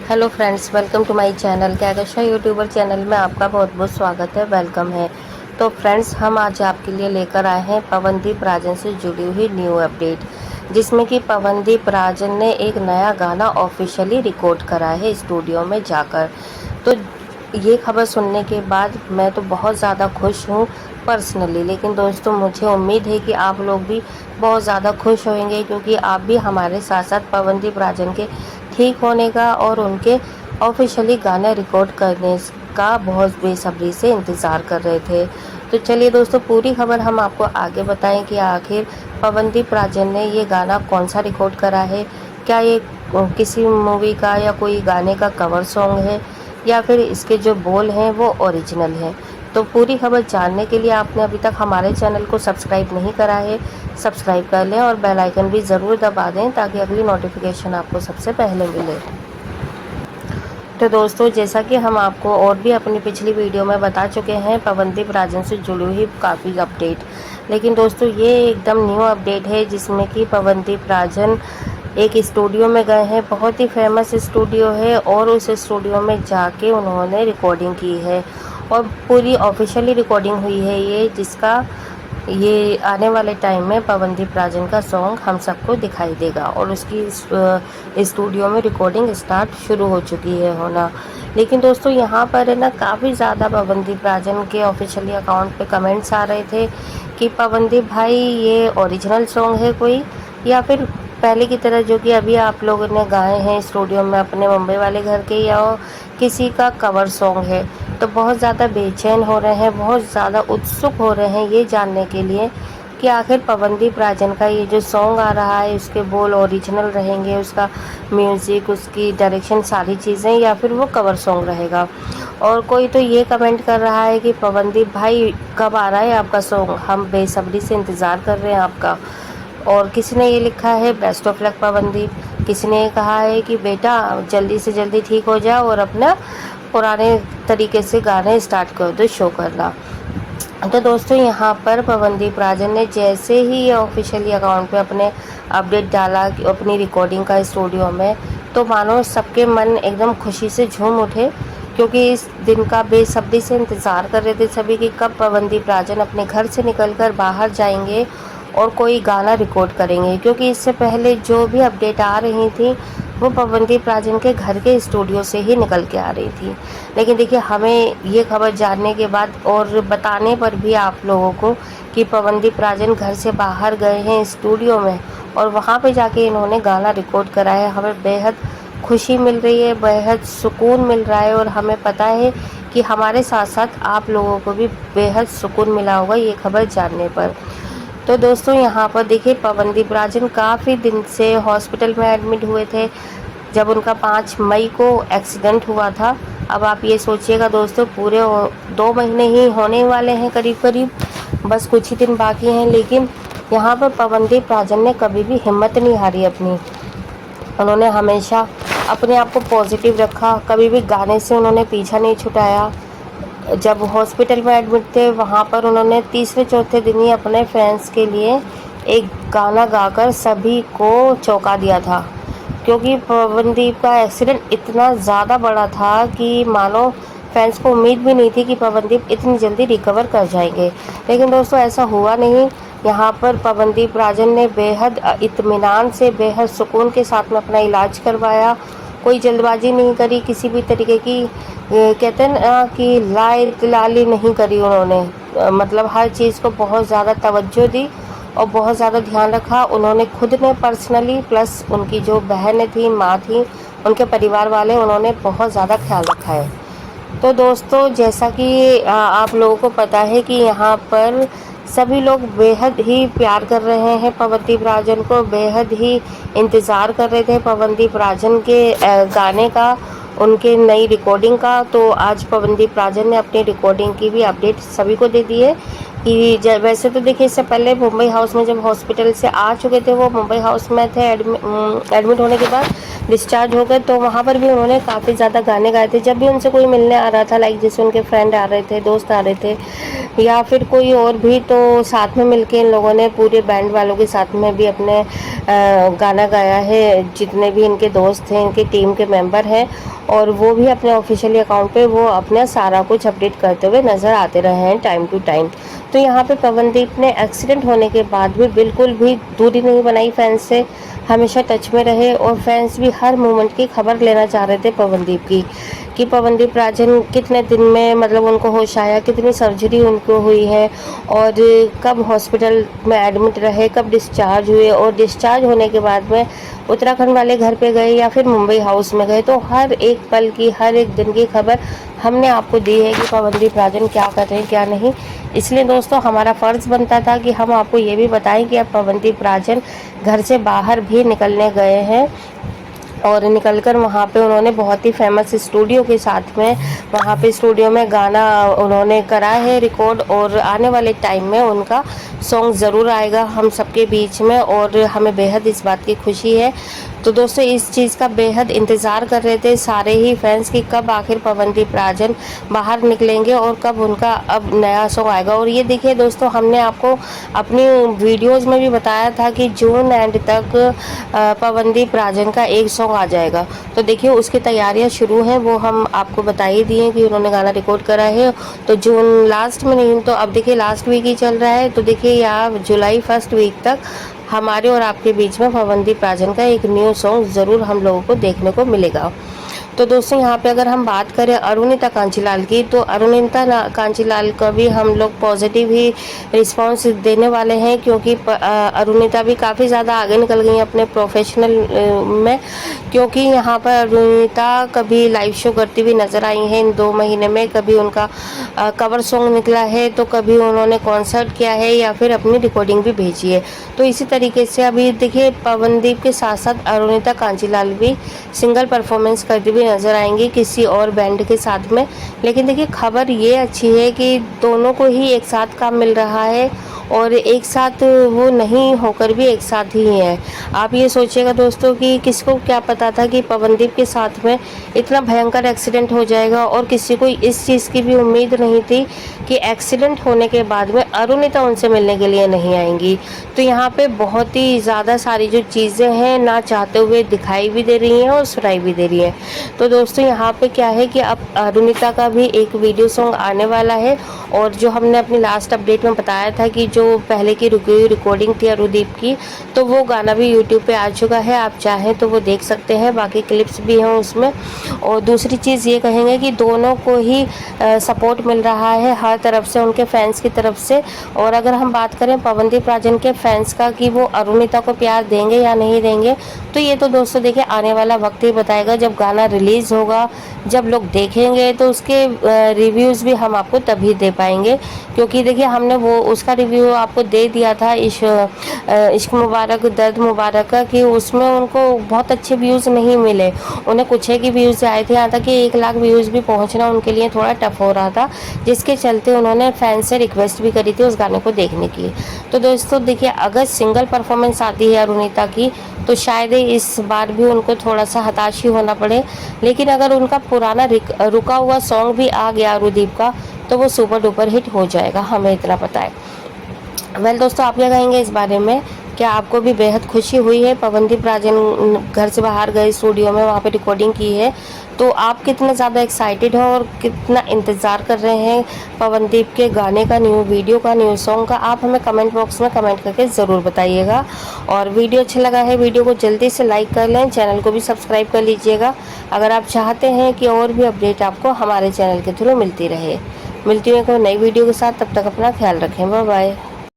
Hello friends, welcome to my channel. Kahkasha YouTuber channel में आपका बहुत बहुत स्वागत है, वेलकम है। तो फ्रेंड्स, हम आज आपके लिए लेकर आए हैं पवनदीप राजन से जुड़ी हुई न्यू अपडेट, जिसमें कि पवनदीप राजन ने एक नया गाना ऑफिशियली रिकॉर्ड करा है स्टूडियो में जाकर। तो ये खबर सुनने के बाद मैं तो बहुत ज़्यादा खुश हूँ पर्सनली, लेकिन दोस्तों मुझे उम्मीद है कि आप लोग भी बहुत ज़्यादा खुश होंगे, क्योंकि आप भी हमारे साथ साथ पवनदीप राजन के ठीक होने का और उनके ऑफिशियली गाना रिकॉर्ड करने का बहुत बेसब्री से इंतज़ार कर रहे थे। तो चलिए दोस्तों, पूरी खबर हम आपको आगे बताएं कि आखिर पवनदीप राजन ने ये गाना कौन सा रिकॉर्ड करा है। क्या ये किसी मूवी का या कोई गाने का कवर सॉन्ग है, या फिर इसके जो बोल हैं वो ओरिजिनल हैं। तो पूरी खबर जानने के लिए आपने अभी तक हमारे चैनल को सब्सक्राइब नहीं करा है, सब्सक्राइब कर लें और बेल आइकन भी ज़रूर दबा दें, ताकि अगली नोटिफिकेशन आपको सबसे पहले मिले। तो दोस्तों, जैसा कि हम आपको और भी अपनी पिछली वीडियो में बता चुके हैं पवनदीप राजन से जुड़ी हुई काफ़ी अपडेट, लेकिन दोस्तों ये एकदम न्यू अपडेट है, जिसमें कि पवनदीप राजन एक स्टूडियो में गए हैं। बहुत ही फेमस स्टूडियो है और उस स्टूडियो में जाके उन्होंने रिकॉर्डिंग की है और पूरी ऑफिशियली रिकॉर्डिंग हुई है ये, जिसका ये आने वाले टाइम में पवनदीप राजन का सॉन्ग हम सबको दिखाई देगा और उसकी स्टूडियो में रिकॉर्डिंग स्टार्ट शुरू हो चुकी है होना। लेकिन दोस्तों यहाँ पर है ना, काफ़ी ज़्यादा पवनदीप राजन के ऑफिशियली अकाउंट पे कमेंट्स आ रहे थे कि पवनदीप भाई ये ओरिजिनल सॉन्ग है कोई, या फिर पहले की तरह जो कि अभी आप लोगों ने गाए हैं स्टूडियो में अपने मुंबई वाले घर के, या किसी का कवर सॉन्ग है। तो बहुत ज़्यादा बेचैन हो रहे हैं, बहुत ज़्यादा उत्सुक हो रहे हैं ये जानने के लिए कि आखिर पवनदीप राजन का ये जो सॉन्ग आ रहा है उसके बोल ओरिजिनल रहेंगे, उसका म्यूज़िक, उसकी डायरेक्शन, सारी चीज़ें, या फिर वो कवर सॉन्ग रहेगा। और कोई तो ये कमेंट कर रहा है कि पवनदीप भाई कब आ रहा है आपका सॉन्ग, हम बेसब्री से इंतज़ार कर रहे हैं आपका। और किसी ने ये लिखा है बेस्ट ऑफ लक पवनदीप, किसी ने कहा है कि बेटा जल्दी से जल्दी ठीक हो जाओ और अपना पुराने तरीके से गाने स्टार्ट कर दो, शो करना। तो दोस्तों यहाँ पर पवनदीप राजन ने जैसे ही ये ऑफिशियली अकाउंट पे अपने अपडेट डाला अपनी रिकॉर्डिंग का स्टूडियो में, तो मानो सबके मन एकदम खुशी से झूम उठे, क्योंकि इस दिन का बेसब्री से इंतज़ार कर रहे थे सभी कि कब पवनदीप राजन अपने घर से निकलकर बाहर जाएंगे और कोई गाना रिकॉर्ड करेंगे। क्योंकि इससे पहले जो भी अपडेट आ रही थी वो पवनदीप राजन के घर के स्टूडियो से ही निकल के आ रही थी। लेकिन देखिए, हमें ये खबर जानने के बाद और बताने पर भी आप लोगों को कि पवनदीप राजन घर से बाहर गए हैं स्टूडियो में और वहाँ पे जाके इन्होंने गाना रिकॉर्ड करा है, हमें बेहद खुशी मिल रही है, बेहद सुकून मिल रहा है। और हमें पता है कि हमारे साथ साथ आप लोगों को भी बेहद सुकून मिला होगा ये खबर जानने पर। तो दोस्तों यहाँ पर देखिए, पवनदीप राजन काफ़ी दिन से हॉस्पिटल में एडमिट हुए थे, जब उनका 5 मई को एक्सीडेंट हुआ था। अब आप ये सोचिएगा दोस्तों, पूरे 2 महीने ही होने वाले हैं करीब करीब, बस कुछ ही दिन बाकी हैं। लेकिन यहाँ पर पवनदीप राजन ने कभी भी हिम्मत नहीं हारी अपनी, उन्होंने हमेशा अपने आप को पॉजिटिव रखा, कभी भी गाने से उन्होंने पीछा नहीं छुटाया। जब हॉस्पिटल में एडमिट थे वहाँ पर उन्होंने तीसरे चौथे दिन ही अपने फैंस के लिए एक गाना गाकर सभी को चौंका दिया था, क्योंकि पवनदीप का एक्सीडेंट इतना ज़्यादा बड़ा था कि मानो फैंस को उम्मीद भी नहीं थी कि पवनदीप इतनी जल्दी रिकवर कर जाएंगे। लेकिन दोस्तों ऐसा हुआ नहीं। यहाँ पर पवनदीप राजन ने बेहद इत्मीनान से, बेहद सुकून के साथ में अपना इलाज करवाया, कोई जल्दबाजी नहीं करी, किसी भी तरीके की कहते हैं ना कि लाए लाली नहीं करी उन्होंने। मतलब हर चीज़ को बहुत ज़्यादा तवज्जो दी और बहुत ज़्यादा ध्यान रखा उन्होंने खुद ने पर्सनली, प्लस उनकी जो बहनें थी, माँ थी, उनके परिवार वाले, उन्होंने बहुत ज़्यादा ख्याल रखा है। तो दोस्तों जैसा कि आप लोगों को पता है कि यहाँ पर सभी लोग बेहद ही प्यार कर रहे हैं पवनदीप राजन को, बेहद ही इंतज़ार कर रहे थे पवनदीप राजन के गाने का, उनके नई रिकॉर्डिंग का। तो आज पवनदीप राजन ने अपनी रिकॉर्डिंग की भी अपडेट सभी को दे दी है कि वैसे तो देखिए, इससे पहले मुंबई हाउस में जब हॉस्पिटल से आ चुके थे, वो मुंबई हाउस में थे एडमिट होने के बाद डिस्चार्ज हो गए, तो वहाँ पर भी उन्होंने काफ़ी ज़्यादा गाने गाए थे। जब भी उनसे कोई मिलने आ रहा था, लाइक जैसे उनके फ्रेंड आ रहे थे, दोस्त आ रहे थे, या फिर कोई और भी, तो साथ में मिलके इन लोगों ने पूरे बैंड वालों के साथ में भी अपने गाना गाया है, जितने भी इनके दोस्त हैं, इनकी टीम के मेंबर हैं। और वो भी अपने ऑफिशियली अकाउंट पे वो अपना सारा कुछ अपडेट करते हुए नज़र आते रहे हैं टाइम टू टाइम। तो यहाँ पे पवनदीप ने एक्सीडेंट होने के बाद भी बिल्कुल भी दूरी नहीं बनाई फैंस से, हमेशा टच में रहे और फैंस भी हर मोमेंट की खबर लेना चाह रहे थे पवनदीप की, कि पवनदीप राजन कितने दिन में मतलब उनको होश आया, कितनी सर्जरी उनको हुई है और कब हॉस्पिटल में एडमिट रहे, कब डिस्चार्ज हुए और डिस्चार्ज होने के बाद में उत्तराखंड वाले घर पे गए या फिर मुंबई हाउस में गए। तो हर एक पल की, हर एक दिन की खबर हमने आपको दी है कि पवनदीप राजन क्या कर रहे हैं क्या नहीं। इसलिए दोस्तों हमारा फ़र्ज़ बनता था कि हम आपको ये भी बताएं कि अब पवनदीप राजन घर से बाहर भी निकलने गए हैं और निकलकर वहाँ पे उन्होंने बहुत ही फेमस स्टूडियो के साथ में वहाँ पे स्टूडियो में गाना उन्होंने करा है रिकॉर्ड और आने वाले टाइम में उनका सॉन्ग ज़रूर आएगा हम सबके बीच में और हमें बेहद इस बात की खुशी है। तो दोस्तों इस चीज़ का बेहद इंतज़ार कर रहे थे सारे ही फैंस कि कब आखिर पवनदीप राजन बाहर निकलेंगे और कब उनका अब नया सॉन्ग आएगा। और ये देखिए दोस्तों हमने आपको अपनी वीडियोज़ में भी बताया था कि जून एंड तक पवनदीप राजन का एक सॉन्ग आ जाएगा। तो देखिए उसकी तैयारियां शुरू हैं, वो हम आपको बता ही दिए कि उन्होंने गाना रिकॉर्ड करा है। तो जून लास्ट में नहीं तो अब देखिए लास्ट वीक ही चल रहा है, तो देखिए या जुलाई फर्स्ट वीक तक हमारे और आपके बीच में पवनदीप राजन का एक न्यू सॉन्ग ज़रूर हम लोगों को देखने को मिलेगा। तो दोस्तों यहाँ पे अगर हम बात करें अरुणिता कांचीलाल की, तो अरुणिता कांचीलाल का भी हम लोग पॉजिटिव ही रिस्पांस देने वाले हैं, क्योंकि अरुणिता भी काफ़ी ज़्यादा आगे निकल गई अपने प्रोफेशनल में। क्योंकि यहाँ पर अरुणिता कभी लाइव शो करती हुई नज़र आई हैं इन 2 महीने में, कभी उनका कवर सॉन्ग निकला है तो कभी उन्होंने कॉन्सर्ट किया है या फिर अपनी रिकॉर्डिंग भी भेजी है। तो इसी तरीके से अभी देखिए पवनदीप के साथ साथ अरुणिता कांचीलाल भी सिंगल परफॉर्मेंस करती हुई नज़र आएंगी किसी और बैंड के साथ में। लेकिन देखिए खबर ये अच्छी है कि दोनों को ही एक साथ काम मिल रहा है और एक साथ वो नहीं होकर भी एक साथ ही हैं। आप ये सोचिएगा दोस्तों कि किसको क्या पता था कि पवनदीप के साथ में इतना भयंकर एक्सीडेंट हो जाएगा, और किसी को इस चीज़ की भी उम्मीद नहीं थी कि एक्सीडेंट होने के बाद में अरुणिता उनसे मिलने के लिए नहीं आएंगी। तो यहाँ पे बहुत ही ज़्यादा सारी जो चीज़ें हैं ना चाहते हुए दिखाई भी दे रही हैं और सुनाई भी दे रही हैं। तो दोस्तों यहाँ पे क्या है कि अब अरुणिता का भी एक वीडियो सॉन्ग आने वाला है, और जो हमने अपनी लास्ट अपडेट में बताया था कि जो पहले की रुकी हुई रिकॉर्डिंग थी अरुदीप की, तो वो गाना भी यूट्यूब पे आ चुका है, आप चाहें तो वो देख सकते हैं, बाकी क्लिप्स भी हैं उसमें। और दूसरी चीज़ ये कहेंगे कि दोनों को ही सपोर्ट मिल रहा है हर तरफ से, उनके फैंस की तरफ से। और अगर हम बात करें पवनदीप राजन के फैंस का कि वो अरुणिता को प्यार देंगे या नहीं देंगे, तो ये तो दोस्तों देखिए आने वाला वक्त ही बताएगा। जब गाना रिलीज़ होगा, जब लोग देखेंगे, तो उसके रिव्यूज़ भी हम आपको तभी दे पाएंगे। क्योंकि देखिए हमने वो उसका रिव्यू आपको दे दिया था इश्क मुबारक दर्द मुबारक का, कि उसमें उनको बहुत अच्छे व्यूज़ नहीं मिले, उन्हें कुछ ही व्यूज़ आए थे। यहाँ तक कि 1 लाख व्यूज़ भी पहुँचना उनके लिए थोड़ा टफ हो रहा था, जिसके चलते उन्होंने फैंस से रिक्वेस्ट भी करी थी उस गाने को देखने की। तो दोस्तों देखिए अगर सिंगल परफॉर्मेंस आती है अरुणिता की, तो शायद इस बार भी उनको थोड़ा सा हताश ही होना पड़े। लेकिन अगर उनका पुराना रुका हुआ सॉन्ग भी आ गया अरुदीप का, तो वो सुपर डुपर हिट हो जाएगा, हमें इतना पता है। वेल दोस्तों आप क्या कहेंगे इस बारे में? क्या आपको भी बेहद खुशी हुई है? पवनदीप राजन घर से बाहर गए स्टूडियो में, वहाँ पे रिकॉर्डिंग की है, तो आप कितने ज़्यादा एक्साइटेड हो और कितना इंतज़ार कर रहे हैं पवनदीप के गाने का, न्यू वीडियो का, न्यू सॉन्ग का? आप हमें कमेंट बॉक्स में कमेंट करके ज़रूर बताइएगा। और वीडियो अच्छा लगा है, वीडियो को जल्दी से लाइक कर लें, चैनल को भी सब्सक्राइब कर लीजिएगा अगर आप चाहते हैं कि और भी अपडेट आपको हमारे चैनल के थ्रू मिलती रहे। मिलती हूँ कोई नई वीडियो के साथ, तब तक अपना ख्याल रखें, बाय बाय।